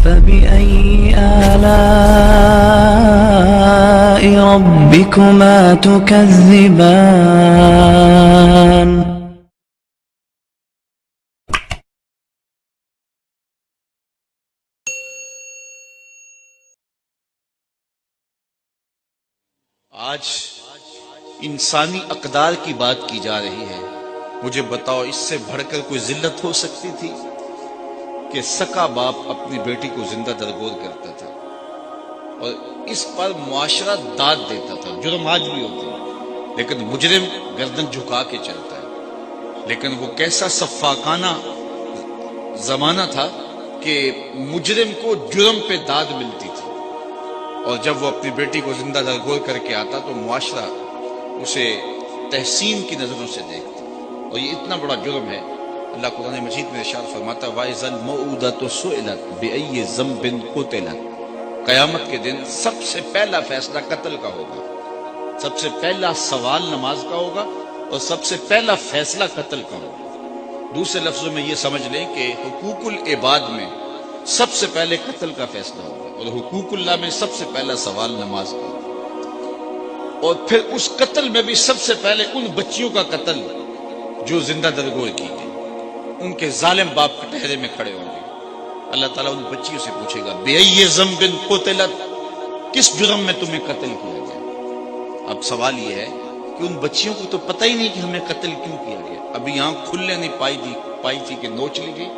فبأي آلاء ربكما تكذبان آج انسانی اقدار کی بات کی جا رہی ہے. مجھے بتاؤ اس سے بڑھ کر کوئی ذلت ہو سکتی تھی کہ سکا باپ اپنی بیٹی کو زندہ درگور کرتا تھا اور اس پر معاشرہ داد دیتا تھا. جرم آج بھی ہوتے ہیں لیکن مجرم گردن جھکا کے چلتا ہے. لیکن وہ کیسا سفاکانہ زمانہ تھا کہ مجرم کو جرم پہ داد ملتی تھی اور جب وہ اپنی بیٹی کو زندہ درگور کر کے آتا تو معاشرہ اسے تحسین کی نظروں سے دیکھتا. اور یہ اتنا بڑا جرم ہے. اللہ قرآن مجید میں ارشاد فرماتا ہے وَإِذَا الْمَوْءُودَةُ سُئِلَتْ بِأَيِّ ذَنبٍ قُتِلَتْ. قیامت کے دن سب سے پہلا فیصلہ قتل کا ہوگا, سب سے پہلا سوال نماز کا ہوگا اور سب سے پہلا فیصلہ قتل کا ہوگا. دوسرے لفظوں میں یہ سمجھ لیں کہ حقوق العباد میں سب سے پہلے قتل کا فیصلہ ہوگا اور حقوق اللہ میں سب سے پہلا سوال نماز کا ہوگا. اور پھر اس قتل میں بھی سب سے پہلے ان بچیوں کا قتل جو زندہ درگور کی گئی, ان کے ظالم باپ کٹہرے میں کھڑے ہوں گے. اللہ تعالیٰ ان بچیوں سے پوچھے گا بِأَيِّ ذَنبٍ قُتِلَتْ, کس جرم میں تمہیں قتل کیا گیا. اب سوال یہ ہے کہ ان بچیوں کو تو پتہ ہی نہیں کہ ہمیں قتل کیوں کیا گیا. ابھی آنکھ کھلنے نہیں پائی تھی کہ نوچ لی گئی.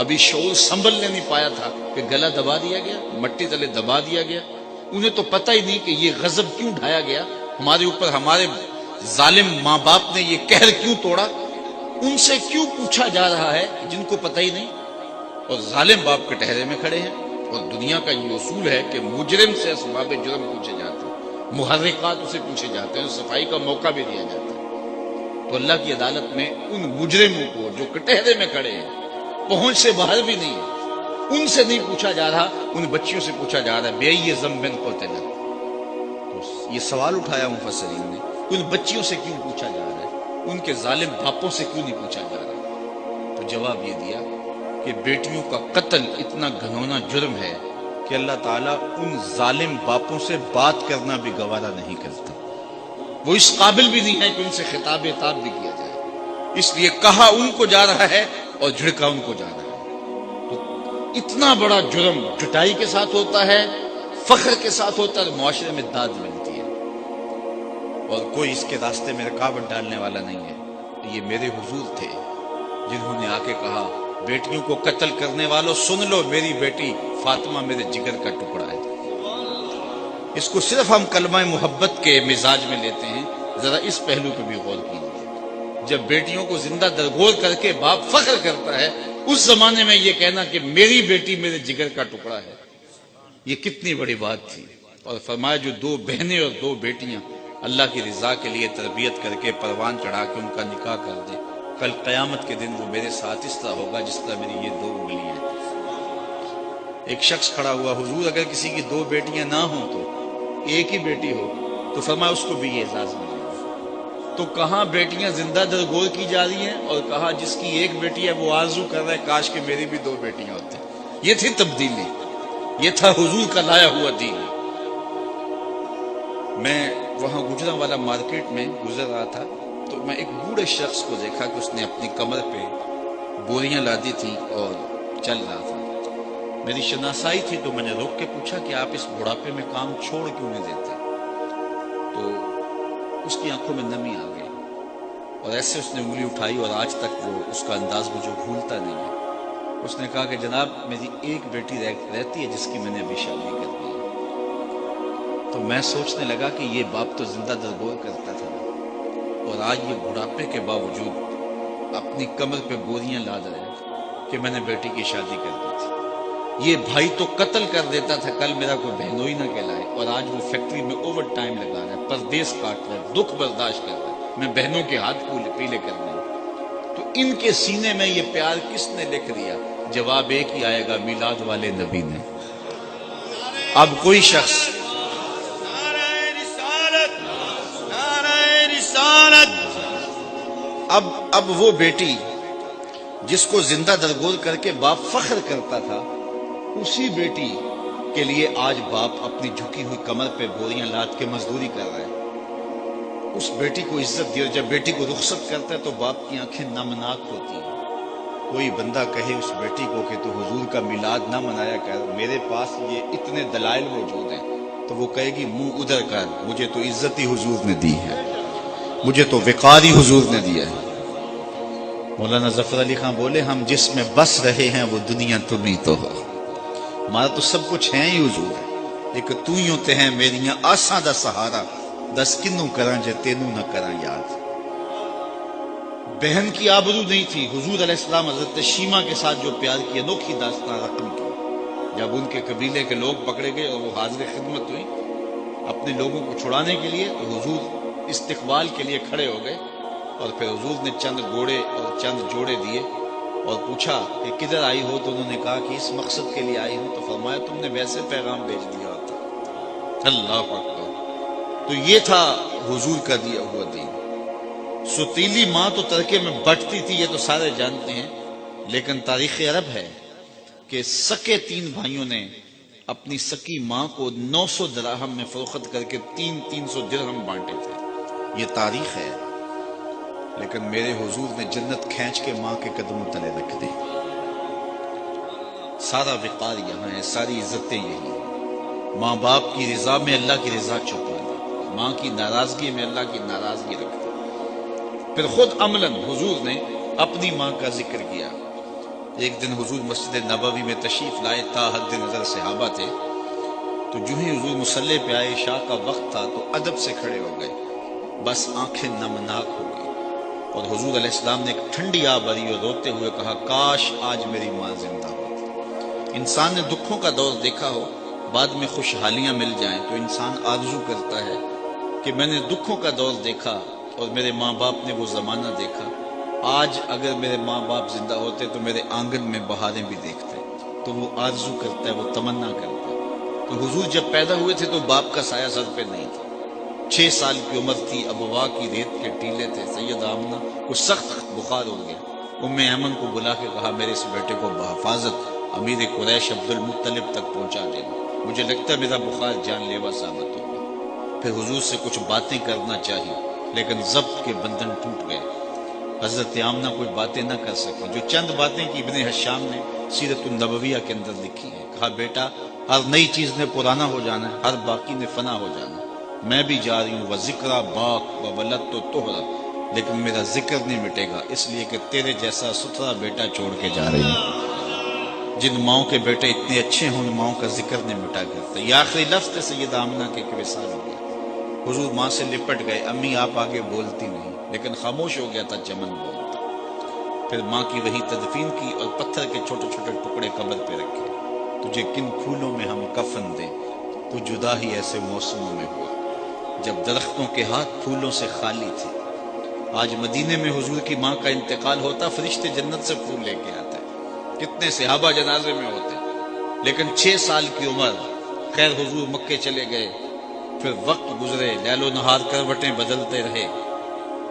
ابھی شعور سنبھلنے نہیں پایا تھا کہ گلا دبا دیا گیا, مٹی تلے دبا دیا گیا. انہیں تو پتہ ہی نہیں کہ یہ غضب کیوں ڈھایا گیا ہمارے اوپر, ہمارے ظالم ماں باپ نے یہ قہر کیوں توڑا. ان سے کیوں پوچھا جا رہا ہے جن کو پتہ ہی نہیں, اور ظالم باپ کے ٹہرے میں کھڑے ہیں. اور دنیا کا یہ اصول ہے کہ مجرم سے اسباب جرم پوچھے جاتے ہیں, محرکات اسے پوچھے جاتے ہیں, صفائی کا موقع بھی دیا جاتا ہے. تو اللہ کی عدالت میں ان مجرموں کو جو کٹہرے میں کھڑے ہیں, پہنچ سے باہر بھی نہیں ہے, ان سے نہیں پوچھا جا رہا, ان بچیوں سے پوچھا جا رہا ہے بِأَيِّ ذَنبٍ قُتِلَتْ. تو یہ سوال اٹھایا مفسرین نے, ان بچیوں سے کیوں پوچھا جا رہا ہے, ان کے ظالم باپوں سے کیوں نہیں پوچھا جا رہا. تو جواب یہ دیا کہ بیٹیوں کا قتل اتنا گھنونا جرم ہے کہ اللہ تعالیٰ ان ظالم باپوں سے بات کرنا بھی گوارا نہیں کرتا. وہ اس قابل بھی نہیں ہے کہ ان سے خطاب عتاب بھی کیا جائے. اس لیے کہا ان کو جا رہا ہے اور جھڑکا ان کو جا رہا ہے. تو اتنا بڑا جرم جٹائی کے ساتھ ہوتا ہے, فخر کے ساتھ ہوتا ہے, معاشرے میں داد ملتی ہے اور کوئی اس کے راستے میں رکاوٹ ڈالنے والا نہیں ہے. یہ میرے حضور تھے جنہوں نے آ کے کہا بیٹیوں کو قتل کرنے والوں سن لو, میری بیٹی فاطمہ میرے جگر کا ٹکڑا ہے. اس کو صرف ہم کلمہ محبت کے مزاج میں لیتے ہیں, ذرا اس پہلو پہ بھی غور کیجیے. جب بیٹیوں کو زندہ درگور کر کے باپ فخر کرتا ہے, اس زمانے میں یہ کہنا کہ میری بیٹی میرے جگر کا ٹکڑا ہے, یہ کتنی بڑی بات تھی. اور فرمایا جو دو بہنیں اور دو بیٹیاں اللہ کی رضا کے لیے تربیت کر کے پروان چڑھا کے ان کا نکاح کر دے, کل قیامت کے دن وہ میرے ساتھ اس طرح ہوگا جس طرح میری یہ دو انگلیاں ہیں. ایک شخص کھڑا ہوا, حضور اگر کسی کی دو بیٹیاں نہ ہوں تو ایک ہی بیٹی ہو, تو فرمایا اس کو بھی یہ اعزاز ملے. تو کہاں بیٹیاں زندہ درگور کی جا رہی ہیں اور کہا جس کی ایک بیٹی ہے وہ آرزو کر رہا ہے کاش کہ میری بھی دو بیٹیاں ہوتی. یہ تھی تبدیلی, یہ تھا حضور کا لایا ہوا دین. میں وہاں گجرا والا مارکیٹ میں گزر رہا تھا تو میں ایک بوڑھے شخص کو دیکھا کہ اس نے اپنی کمر پہ بوریاں لادی تھی اور چل رہا تھا. میری شناسائی تھی تو میں نے روک کے پوچھا کہ آپ اس بڑھاپے میں کام چھوڑ کیوں نہیں دیتے. تو اس کی آنکھوں میں نمی آ گئی اور ایسے اس نے انگلی اٹھائی اور آج تک وہ اس کا انداز مجھے بھولتا نہیں ہے. اس نے کہا کہ جناب میری ایک بیٹی رہتی ہے جس کی میں نے ابھی شادی کر دی ہے. تو میں سوچنے لگا کہ یہ باپ تو زندہ درگور کرتا تھا اور آج یہ بڑھاپے کے باوجود اپنی کمر پہ بوریاں لاد رہے ہیں کہ میں نے بیٹی کی شادی کر دی تھی. یہ بھائی تو قتل کر دیتا تھا کل میرا کوئی بہنوئی نہ کہلائے, اور آج وہ فیکٹری میں اوور ٹائم لگا رہا ہے, پردیس کاٹ رہا ہے, دکھ برداشت کر رہا ہے, میں بہنوں کے ہاتھ پیلے کر رہا ہوں. تو ان کے سینے میں یہ پیار کس نے لکھ دیا؟ جواب ایک ہی آئے گا, میلاد والے نبی نے. اب کوئی شخص اب وہ بیٹی جس کو زندہ درگور کر کے باپ فخر کرتا تھا اسی بیٹی کے لیے آج باپ اپنی جھکی ہوئی کمر پہ بوریاں لاد کے مزدوری کر رہا ہے، اس بیٹی کو عزت دی، اور جب بیٹی کو رخصت کرتا ہے تو باپ کی آنکھیں نمناک ہوتی ہیں۔ کوئی بندہ کہے اس بیٹی کو کہ تو حضور کا میلاد نہ منایا کر، میرے پاس یہ اتنے دلائل موجود ہیں، تو وہ کہے گی منہ ادھر کر، مجھے تو عزت ہی حضور نے دی ہے، مجھے تو وقار ہی حضور نے دیا ہے۔ مولانا ظفر علی خان بولے ہم جس میں بس رہے ہیں وہ دنیا تم ہی تو ہو، ہمارا تو سب کچھ ہے ہی حضور ہے، ایک تو ہی ہوتے ہیں میریاں آساں دا سہارا، دس کنوں کراں جے تینوں نہ کراں یاد۔ بہن کی آبرو نہیں تھی، حضور علیہ السلام حضرت شیمہ کے ساتھ جو پیار کی انوکھی داستان رقم کی، جب ان کے قبیلے کے لوگ پکڑے گئے اور وہ حاضر خدمت ہوئی اپنے لوگوں کو چھڑانے کے لیے، تو حضور استقبال کے لیے کھڑے ہو گئے، اور پھر حضور نے چند گھوڑے اور چند جوڑے دیے اور پوچھا کہ کدھر آئی ہو، تو انہوں نے کہا کہ اس مقصد کے لیے آئی ہوں، تو فرمایا تم نے ویسے پیغام بھیج دیا ہوتا۔ اللہ اکبر۔ تو یہ تھا حضور کا دیا ہوا دین۔ ستیلی ماں تو ترکے میں بٹتی تھی، یہ تو سارے جانتے ہیں، لیکن تاریخ عرب ہے کہ سکے تین بھائیوں نے اپنی سکی ماں کو 900 دراہم میں فروخت کر کے 300 درہم بانٹے تھے، یہ تاریخ ہے۔ لیکن میرے حضور نے جنت کھینچ کے ماں کے قدموں تلے رکھ دی۔ سارا وقار یہاں ہے، ساری عزتیں یہی ہیں۔ ماں باپ کی رضا میں اللہ کی رضا چھپا دی، ماں کی ناراضگی میں اللہ کی ناراضگی رکھ دی۔ پھر خود عملاً حضور نے اپنی ماں کا ذکر کیا۔ ایک دن حضور مسجد نبوی میں تشریف لائے، تا حد نظر صحابہ تھے، تو جو ہی حضور مصلی پہ آئے، عشاء کا وقت تھا، تو ادب سے کھڑے ہو گئے، بس آنکھیں نمناک ہو گئی، اور حضور علیہ السلام نے ایک ٹھنڈی آہ بھری اور روتے ہوئے کہا کاش آج میری ماں زندہ ہوتی۔ انسان نے دکھوں کا دور دیکھا ہو، بعد میں خوشحالیاں مل جائیں تو انسان آرزو کرتا ہے کہ میں نے دکھوں کا دور دیکھا اور میرے ماں باپ نے وہ زمانہ دیکھا، آج اگر میرے ماں باپ زندہ ہوتے تو میرے آنگن میں بہاریں بھی دیکھتے، تو وہ آرزو کرتا ہے، وہ تمنا کرتا ہے۔ تو حضور جب پیدا ہوئے تھے تو باپ کا سایہ سر پہ نہیں تھا، 6 سال کی عمر تھی، ابوا کی ریت کے ٹیلے تھے، سید آمنہ کو سخت بخار ہو گیا، ام ایمن کو بلا کے کہا میرے اس بیٹے کو بحفاظت امیر قریش عبد المطلب تک پہنچا دینا، مجھے لگتا ہے میرا بخار جان لیوا ثابت ہوگا۔ پھر حضور سے کچھ باتیں کرنا چاہیے، لیکن ضبط کے بندھن ٹوٹ گئے، حضرت آمنہ کوئی باتیں نہ کر سکی۔ جو چند باتیں کی ابن حشام نے سیرت النبویہ کے اندر لکھی ہیں، کہا بیٹا ہر نئی چیز نے پرانا ہو جانا ہے، ہر باقی نے فنا ہو جانا ہے، میں بھی جا رہی ہوں، وذکرا باق وولدت طہرا، لیکن میرا ذکر نہیں مٹے گا، اس لیے کہ تیرے جیسا ستھرا بیٹا چھوڑ کے جا رہی ہوں۔ جن ماؤں کے بیٹے اتنے اچھے ہوں، ان ماؤں کا ذکر نہیں مٹا کرتا۔ یہ آخری لفظ تھے سید آمنہ کے کہ وصال ہو گیا۔ حضور ماں سے لپٹ گئے، امی آپ آگے بولتی نہیں، لیکن خاموش ہو گیا تھا چمن بولتا۔ پھر ماں کی وہی تدفین کی اور پتھر کے چھوٹے چھوٹے ٹکڑے قبر پہ رکھے۔ تجھے کن پھولوں میں ہم کفن دیں، تو جدا ہی ایسے موسموں میں ہوا جب درختوں کے ہاتھ پھولوں سے خالی تھے۔ آج مدینے میں حضور کی ماں کا انتقال ہوتا، فرشتے جنت سے پھول لے کے آتے، کتنے صحابہ جنازے میں ہوتے، لیکن 6 سال کی عمر، خیر حضور مکے چلے گئے، پھر وقت گزرے، لیل و نہار کروٹیں بدلتے رہے،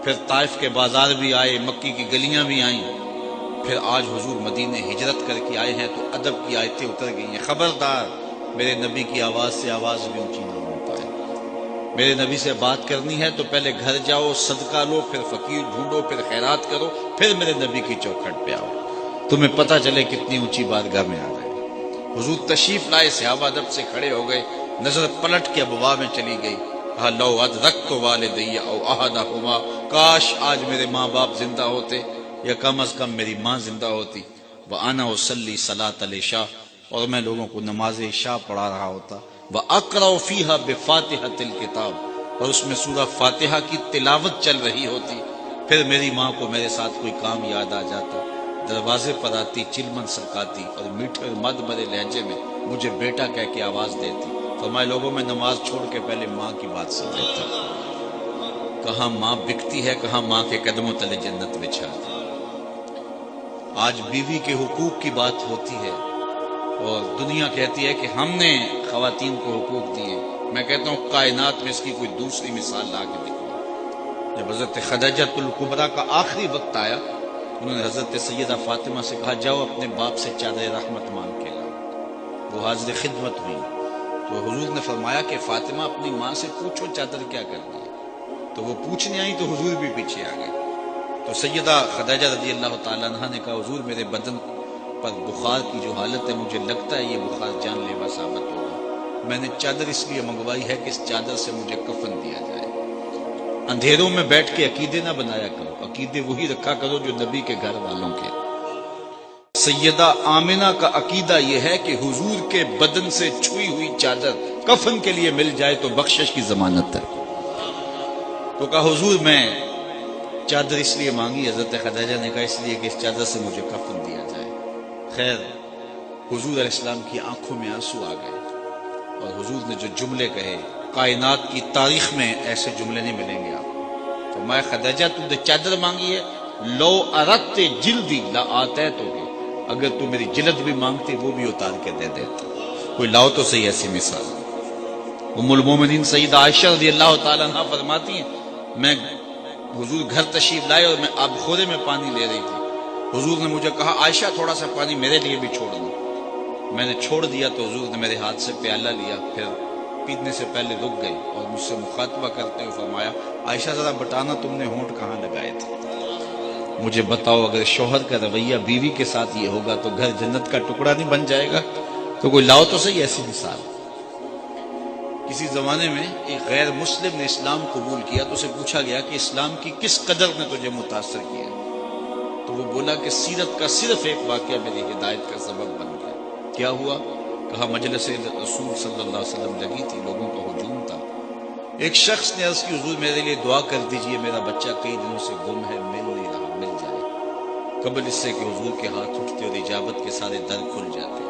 پھر طائف کے بازار بھی آئے، مکی کی گلیاں بھی آئیں، پھر آج حضور مدینے ہجرت کر کے آئے ہیں تو ادب کی آیتیں اتر گئی ہیں۔ خبردار میرے نبی کی آواز سے آواز بھی اونچی نہ ہو پائے۔ میرے نبی سے بات کرنی ہے تو پہلے گھر جاؤ، صدقہ لو، پھر فقیر ڈھونڈو، پھر خیرات کرو، پھر میرے نبی کی چوکھٹ پہ آؤ، تمہیں پتہ چلے کتنی اونچی بارگاہ میں آ گئے۔ حضور تشریف لائے، صحابہ ادب سے کھڑے ہو گئے، نظر پلٹ کے ابوا میں چلی گئی، کہا لو ادرکت والدی او احدہما، کاش آج میرے ماں باپ زندہ ہوتے، یا کم از کم میری ماں زندہ ہوتی، وانا اصلی صلاۃ العشاء، اور میں لوگوں کو نماز عشاء پڑھا رہا ہوتا، واقرأ فیہا بفاتحۃ الکتاب، اور اس میں سورہ فاتحہ کی تلاوت چل رہی ہوتی، پھر میری ماں کو میرے ساتھ کوئی کام یاد آ جاتا، دروازے پر آتی، چلمن سرکاتی اور میٹھے اور مد بھرے لہجے میں مجھے بیٹا کہہ کے آواز دیتی، فرمائے لوگوں میں نماز چھوڑ کے پہلے ماں کی بات سن لیتا۔ کہاں ماں بکتی ہے، کہاں ماں کے قدموں تلے جنت بچھا دی۔ آج بیوی کے حقوق کی بات ہوتی ہے اور دنیا کہتی ہے کہ ہم نے خواتین کو حقوق دیے، میں کہتا ہوں کائنات میں اس کی کوئی دوسری مثال لا کے دکھاؤ۔ جب حضرت خدیجہ الکبریٰ کا آخری وقت آیا، انہوں نے حضرت سیدہ فاطمہ سے کہا جاؤ اپنے باپ سے چادر رحمت مانگ کے لاؤ۔ وہ حاضر خدمت ہوئی تو حضور نے فرمایا کہ فاطمہ اپنی ماں سے پوچھو چادر کیا کرنی ہے، تو وہ پوچھنے آئی تو حضور بھی پیچھے آ گئے۔ تو سیدہ خدیجہ رضی اللہ تعالیٰ عنہ نے کہا حضور میرے بدن پر بخار کی جو حالت ہے مجھے لگتا ہے یہ بخار جان لیوا ثابت ہوگا، میں نے چادر اس لیے منگوائی ہے کہ اس چادر سے مجھے کفن دیا جائے۔ اندھیروں میں بیٹھ کے عقیدے نہ بنایا کرو، عقیدے وہی رکھا کرو جو نبی کے گھر والوں کے۔ سیدہ آمنہ کا عقیدہ یہ ہے کہ حضور کے بدن سے چھوئی ہوئی چادر کفن کے لیے مل جائے تو بخشش کی ضمانت ہے۔ تو کہا حضور میں چادر اس لیے مانگی، حضرت خدیجہ نے کہا اس لیے کہ اس چادر سے مجھے کفن دیا جائے۔ خیر حضور علیہ السلام کی آنکھوں میں آنسو آ گئے اور حضور نے جو جملے کہے، کائنات کی تاریخ میں ایسے جملے نہیں ملیں گے آپ کو۔ فرمایا خدیجہ تو نے چادر مانگی ہے، لو اردت جلدی لا آتیتک، اگر تو میری جلد بھی مانگتی وہ بھی اتار کے دے دیتا۔ کوئی لاؤ تو صحیح ایسی مثال۔ ام المومنین سیدہ عائشہ رضی اللہ تعالیٰ عنہ فرماتی ہیں میں حضور گھر تشریف لائے اور میں آبخورے میں پانی لے رہی تھی، حضور نے مجھے کہا عائشہ تھوڑا سا پانی میرے لیے بھی چھوڑ دو، میں نے چھوڑ دیا تو حضور نے میرے ہاتھ سے پیالہ لیا، پھر پینے سے پہلے رک گئی اور مجھ سے مخاطبہ کرتے ہوئے فرمایا عائشہ ذرا بتانا تم نے ہونٹ کہاں لگائے تھے، مجھے بتاؤ اگر شوہر کا رویہ بیوی کے ساتھ یہ ہوگا تو گھر جنت کا ٹکڑا نہیں بن جائے گا؟ تو کوئی لاؤ تو صحیح ایسی مثال۔ کسی زمانے میں ایک غیر مسلم نے اسلام قبول کیا تو اسے پوچھا گیا کہ اسلام کی کس قدر نے تجھے متاثر کیا، تو وہ بولا کہ سیرت کا صرف ایک واقعہ میری ہدایت کا سبب بن گیا۔ کیا ہوا؟ کہا مجلس رسول صلی اللہ علیہ وسلم لگی تھی، لوگوں کا ہجوم تھا، ایک شخص نے عرض کی حضور میرے لیے دعا کر دیجئے، میرا بچہ کئی دنوں سے گم ہے، مل نہیں رہا، مل جائے۔ قبل اس سے کہ حضور کے ہاتھ اٹھتے اور اجابت کے سارے در کھل جاتے۔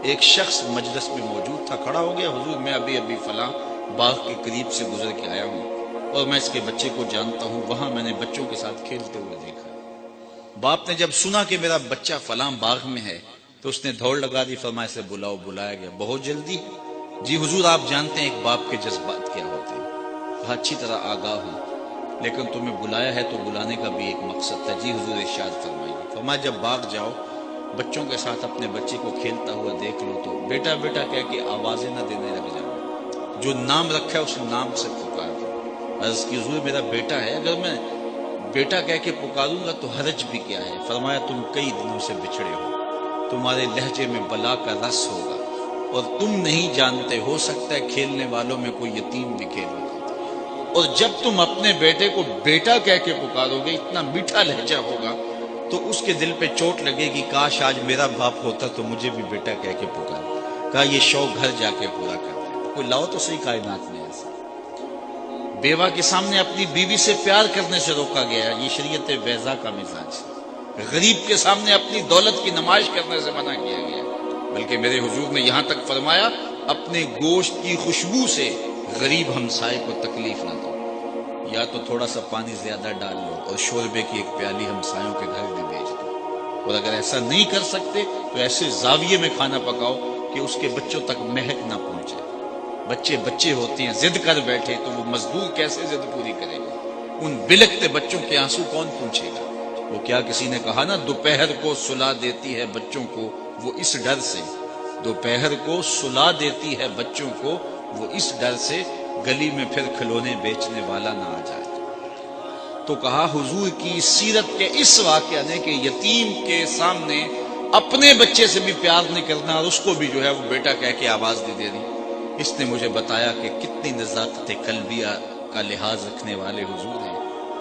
ایک شخص مجلس میں موجود تھا، کھڑا ہو گیا، حضور میں ابھی فلاں باغ کے قریب سے گزر کے آیا ہوں اور میں اس کے بچے کو جانتا ہوں، وہاں میں نے بچوں کے ساتھ کھیلتے ہوئے دیکھا۔ باپ نے جب سنا کہ میرا بچہ فلاں باغ میں ہے تو اس نے دوڑ لگا دی، فرمایا اسے بلاؤ، بلایا گیا۔ بہت جلدی؟ جی حضور آپ جانتے ہیں ایک باپ کے جذبات کیا ہوتے ہیں؟ کہا اچھی طرح آگاہ ہوں، لیکن تمہیں بلایا ہے تو بلانے کا بھی ایک مقصد تھا۔ جی حضور ارشاد فرمائیے۔ فرمایا جب باغ جاؤ بچوں کے ساتھ اپنے بچے کو کھیلتا ہوا دیکھ لو تو بیٹا بیٹا کہہ کے آوازیں نہ دینے لگ جاؤ، جو نام رکھا ہے اس نام سے پکار۔ عرض کی حضور میرا بیٹا ہے، اگر میں بیٹا کہہ کے پکاروں گا تو حرج بھی کیا ہے؟ فرمایا تم کئی دنوں سے بچھڑے ہو، تمہارے لہجے میں بلا کا رس ہوگا اور تم نہیں جانتے، ہو سکتا ہے کھیلنے والوں میں کوئی یتیم بھی کھیل ہوگا، اور جب تم اپنے بیٹے کو بیٹا کہہ کے پکارو گے اتنا میٹھا لہجہ ہوگا تو اس کے دل پہ چوٹ لگے گی، کاش آج میرا باپ ہوتا تو مجھے بھی بیٹا کہہ کے پکار۔ کہا یہ شوق گھر جا کے پورا کر دے۔ کوئی لاؤ تو صحیح کائنات میں ایسا۔ بیوہ کے سامنے اپنی بیوی سے پیار کرنے سے روکا گیا، یہ شریعت بیضا کا مزاج ہے۔ غریب کے سامنے اپنی دولت کی نمائش کرنے سے منع کیا گیا، بلکہ میرے حضور نے یہاں تک فرمایا اپنے گوشت کی خوشبو سے غریب ہمسائے کو تکلیف نہ دو، یا تو تھوڑا سا پانی زیادہ ڈال لو اور شوربے کی ایک پیالی ہمسایوں کے گھر بھی بھیج دو، اور اگر ایسا نہیں کر سکتے تو ایسے زاویے میں کھانا پکاؤ کہ اس کے بچوں تک مہک نہ پہنچے۔ بچے ہوتے ہیں ضد کر بیٹھے تو وہ مزدور کیسے ضد پوری کرے گا؟ ان بلکتے بچوں کے آنسو کون پوچھے گا؟ وہ کیا کسی نے کہا نا دوپہر کو سلا دیتی ہے بچوں کو وہ اس ڈر سے، دوپہر کو سلا دیتی ہے بچوں کو وہ اس ڈر سے گلی میں پھر کھلونے بیچنے والا نہ آ جائے۔ تو کہا حضور کی سیرت کے اس واقعہ نے کہ یتیم کے سامنے اپنے بچے سے بھی پیار نہیں کرنا اور اس کو بھی جو ہے وہ بیٹا کہہ کے آواز دے دینی، اس نے مجھے بتایا کہ کتنی نزاکت قلبیہ کا لحاظ رکھنے والے حضور ہیں۔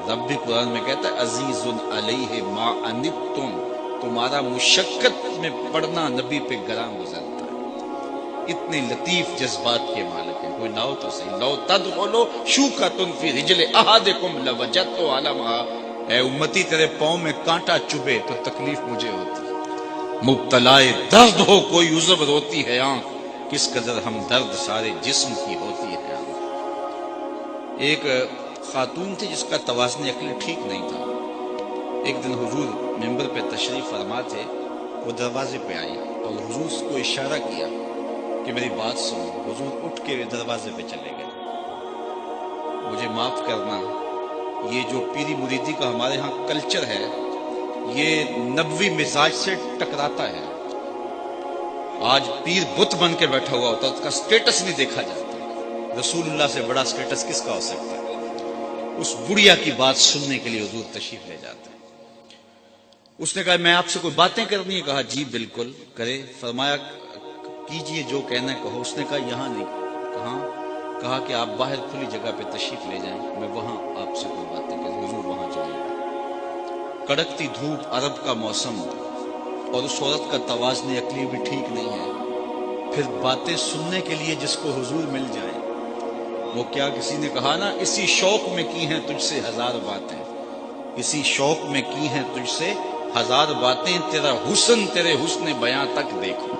رب بھی قرآن میں کہتا ہے عزیز علیہ ما عنتم، تمہارا مشقت میں پڑنا نبی پہ گراں گزرتا ہے، اتنے لطیف جذبات کے مالک ہیں۔ کوئی لاؤ تو صحیح، لو تدخلوا شوکۃ فی رجل احدکم لوجدت علمھا، اے امتی تیرے پاؤں میں کانٹا چبھے تو تکلیف مجھے ہوتی، مبتلا درد ہو کوئی عذر روتی ہے آنکھ، کس قدر ہم درد سارے جسم کی ہوتی ہے آنکھ۔ ایک خاتون تھی جس کا توازن عقل ٹھیک نہیں تھا، ایک دن حضور ممبر پہ تشریف فرما تھے، وہ دروازے پہ آئی اور حضور کو اشارہ کیا کہ میری بات سنو۔ حضور اٹھ کے دروازے پہ چلے گئے۔ مجھے معاف کرنا، یہ جو پیری مریدی کا ہمارے ہاں کلچر ہے یہ نبوی مزاج سے ٹکراتا ہے۔ آج پیر بت بن کے بیٹھا ہوا ہوتا، اس کا سٹیٹس نہیں دیکھا جاتا۔ رسول اللہ سے بڑا سٹیٹس کس کا ہو سکتا ہے؟ اس بڑھیا کی بات سننے کے لیے حضور تشریف لے جاتے ہیں۔ اس نے کہا میں آپ سے کوئی باتیں کرنی ہے؟ کہا جی بالکل کرے۔ فرمایا کیجئے جو کہنا ہے کہو۔ اس نے کہا یہاں نہیں۔ کہا کہ آپ باہر کھلی جگہ پہ تشریف لے جائیں، میں وہاں آپ سے کوئی باتیں کروں۔ حضور وہاں چلے گئے۔ کڑکتی دھوپ، عرب کا موسم، اور اس عورت کا توازن عقلی بھی ٹھیک نہیں ہے، پھر باتیں سننے کے لیے جس کو حضور مل جائیں، وہ کیا کسی نے کہا نا، اسی شوق میں کی ہیں تجھ سے ہزار باتیں، اسی شوق میں کی ہیں تجھ سے ہزار باتیں، تیرا حسن تیرے حسن بیاں تک دیکھو۔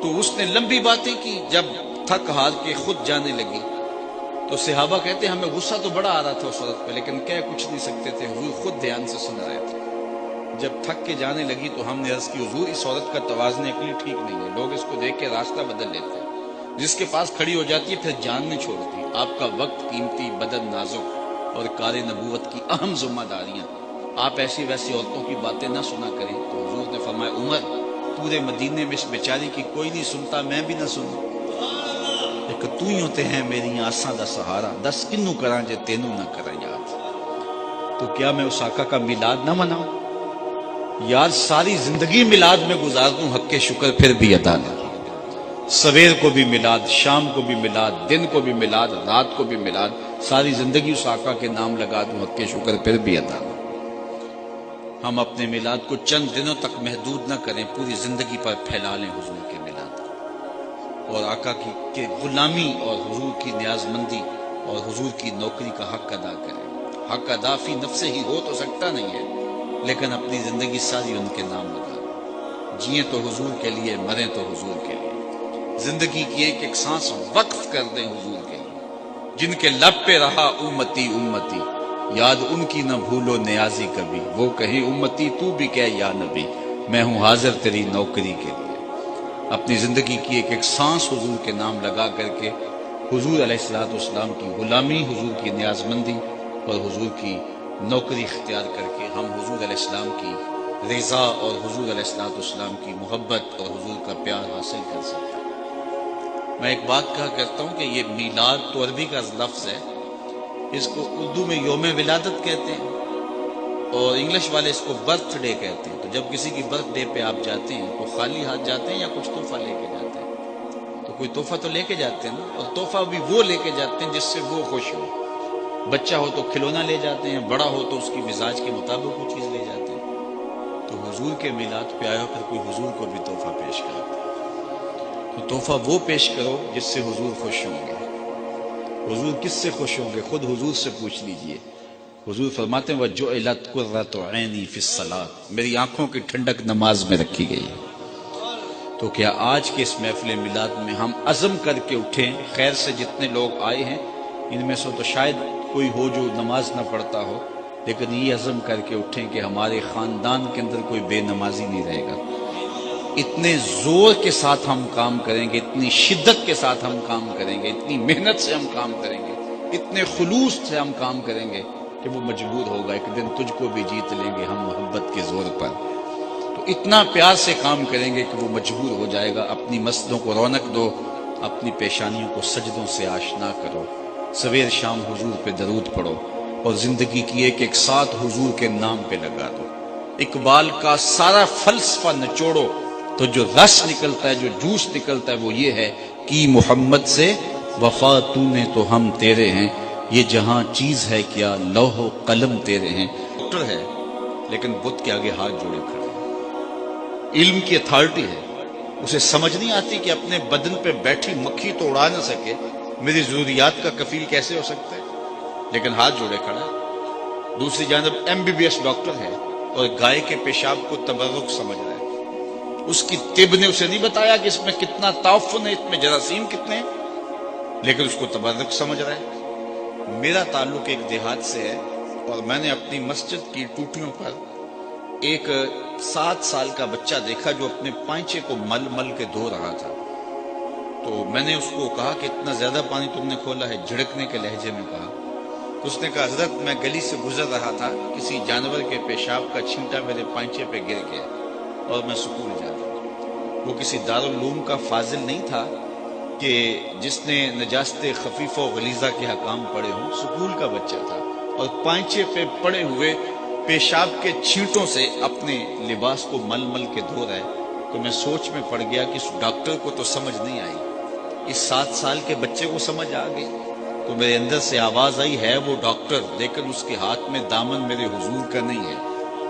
تو اس نے لمبی باتیں کی، جب تھک ہار کے خود جانے لگی تو صحابہ کہتے ہیں ہمیں غصہ تو بڑا آ رہا تھا اس عورت پہ، لیکن کہہ کچھ نہیں سکتے تھے، حضور خود دھیان سے سن رہے تھے۔ جب تھک کے جانے لگی تو ہم نے عرض کی حضور اس عورت کا توازن عقلی ٹھیک نہیں ہے، لوگ اس کو دیکھ کے راستہ بدل لیتے ہیں، جس کے پاس کھڑی ہو جاتی ہے پھر جان نہیں چھوڑتی۔ آپ کا وقت قیمتی، بدن نازک، اور کار نبوت کی اہم ذمہ داریاں، آپ ایسی ویسی عورتوں کی باتیں نہ سنا کریں۔ تو حضور نے فرمایا عمر پورے مدینے میں اس بیچاری کی کوئی نہیں سنتا، میں بھی نہ سنوں، ایک تو ہی ہوتے ہیں میری آساں دا سہارا، دس کنوں کراں جے تینوں نہ کراں یاد۔ تو کیا میں اس آقا کا میلاد نہ مناؤں؟ یار ساری زندگی میلاد میں گزار دوں، حق کے شکر پھر بھی ادا نہ کی۔ سویر کو بھی میلاد، شام کو بھی میلاد، دن کو بھی میلاد، رات کو بھی میلاد، ساری زندگی اس آقا کے نام لگا دوں، حق کے شکر پھر بھی ادا نہ۔ ہم اپنے میلاد کو چند دنوں تک محدود نہ کریں، پوری زندگی پر پھیلا لیں حضور کے میلاد کو، اور آقا کی غلامی اور حضور کی نیاز مندی اور حضور کی نوکری کا حق ادا کریں۔ حق ادا فی نفس ہی ہو تو سکتا نہیں ہے، لیکن اپنی زندگی ساری ان کے نام لگا دیں۔ جئیں تو حضور کے لیے، مریں تو حضور کے لیے، زندگی کی ایک ایک سانس وقف کر دیں حضور کے لیے۔ جن کے لب پہ رہا امتی امتی، یاد ان کی نہ بھولو نیازی کبھی، وہ کہیں امتی تو بھی کہہ یا نبی، میں ہوں حاضر تیری نوکری کے لیے۔ اپنی زندگی کی ایک ایک سانس حضور کے نام لگا کر کے حضور علیہ السلام کی غلامی، حضور کی نیاز مندی اور حضور کی نوکری اختیار کر کے ہم حضور علیہ السلام کی رضا اور حضور علیہ السلام کی محبت اور حضور کا پیار حاصل کر سکتے ہیں۔ میں ایک بات کہا کرتا ہوں کہ یہ میلاد تو عربی کا لفظ ہے، اس کو اردو میں یوم ولادت کہتے ہیں، اور انگلش والے اس کو برتھ ڈے کہتے ہیں۔ تو جب کسی کی برتھ ڈے پہ آپ جاتے ہیں تو خالی ہاتھ جاتے ہیں یا کچھ تحفہ لے کے جاتے ہیں؟ تو کوئی تحفہ تو لے کے جاتے ہیں نا، اور تحفہ بھی وہ لے کے جاتے ہیں جس سے وہ خوش ہو۔ بچہ ہو تو کھلونا لے جاتے ہیں، بڑا ہو تو اس کی مزاج کے مطابق وہ چیز لے جاتے ہیں۔ تو حضور کے میلاد پہ آئے ہو پھر کوئی حضور کو بھی تحفہ پیش کرتا ہے، تو تحفہ وہ پیش کرو جس سے حضور خوش ہوں گے۔ حضور کس سے خوش ہوں گے؟ خود حضور سے پوچھ لیجئے۔ حضور فرماتے ہیں وَجُعِلَتْ قُرَّةُ عَيْنِي فِي الصَّلَاةِ، میری آنکھوں کی ٹھنڈک نماز میں رکھی گئی۔ تو کیا آج کے اس محفل میلاد میں ہم عزم کر کے اٹھیں؟ خیر سے جتنے لوگ آئے ہیں ان میں سے تو شاید کوئی ہو جو نماز نہ پڑھتا ہو، لیکن یہ عزم کر کے اٹھیں کہ ہمارے خاندان کے اندر کوئی بے نمازی نہیں رہے گا۔ اتنے زور کے ساتھ ہم کام کریں گے، اتنی شدت کے ساتھ ہم کام کریں گے، اتنی محنت سے ہم کام کریں گے، اتنے خلوص سے ہم کام کریں گے کہ وہ مجبور ہوگا ایک دن تجھ کو بھی جیت لیں گے ہم محبت کے زور پر۔ تو اتنا پیار سے کام کریں گے کہ وہ مجبور ہو جائے گا۔ اپنی مسجدوں کو رونق دو، اپنی پیشانیوں کو سجدوں سے آشنا کرو، سویر شام حضور پہ درود پڑھو، اور زندگی کی ایک ایک ساتھ حضور کے نام پہ لگا دو۔ اقبال کا سارا فلسفہ نچوڑو تو جو رس نکلتا ہے، جو جوس نکلتا ہے، وہ یہ ہے کہ محمد سے وفا تو نے تو ہم تیرے ہیں، یہ جہاں چیز ہے کیا لوح و قلم تیرے ہیں۔ ڈاکٹر ہے لیکن بت کے آگے ہاتھ جوڑے کھڑے ہیں۔ علم کی اتھارٹی ہے، اسے سمجھ نہیں آتی کہ اپنے بدن پہ بیٹھی مکھی تو اڑا نہ سکے، میری ضروریات کا کفیل کیسے ہو سکتا ہے، لیکن ہاتھ جوڑے کھڑا ہے۔ دوسری جانب MBBS ڈاکٹر ہے اور گائے کے پیشاب کو تبرک سمجھ رہا ہے۔ اس کی طب نے اسے نہیں بتایا کہ اس میں کتنا تعفن ہے، اس میں جراثیم کتنے ہیں، لیکن اس کو تبرک سمجھ رہا ہے۔ میرا تعلق ایک دیہات سے ہے، اور میں نے اپنی مسجد کی ٹوٹیوں پر ایک 7 سال کا بچہ دیکھا جو اپنے پائنچے کو مل مل کے دھو رہا تھا۔ تو میں نے اس کو کہا کہ اتنا زیادہ پانی تم نے کھولا ہے، جھڑکنے کے لہجے میں کہا۔ تو اس نے کہا حضرت میں گلی سے گزر رہا تھا، کسی جانور کے پیشاب کا چھینٹا میرے پائنچے پہ گر گیا اور میں سکول جا رہا ہوں۔ وہ کسی دارالعلوم کا فاضل نہیں تھا کہ جس نے نجاست خفیفہ و غلیظہ کے حکام پڑھے ہوں، سکول کا بچہ تھا اور پائنچے پہ پڑے ہوئے پیشاب کے چھینٹوں سے اپنے لباس کو مل مل کے دھو رہا ہے۔ تو میں سوچ میں پڑ گیا کہ اس ڈاکٹر کو تو سمجھ نہیں آئی، اس 7 سال کے بچے کو سمجھ آ گئی۔ تو میرے اندر سے آواز آئی، ہے وہ ڈاکٹر لیکن اس کے ہاتھ میں دامن میرے حضور کا نہیں ہے،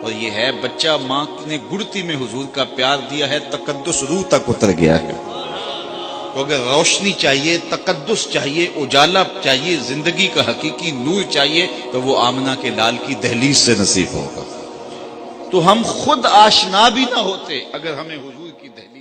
اور یہ ہے بچہ ماں نے گڑتی میں حضور کا پیار دیا ہے، تقدس روح تک اتر گیا ہے۔ تو اگر روشنی چاہیے، تقدس چاہیے، اجالا چاہیے، زندگی کا حقیقی نور چاہیے، تو وہ آمنہ کے لال کی دہلیز سے نصیب ہوگا۔ تو ہم خود آشنا بھی نہ ہوتے اگر ہمیں حضور کی دہلیز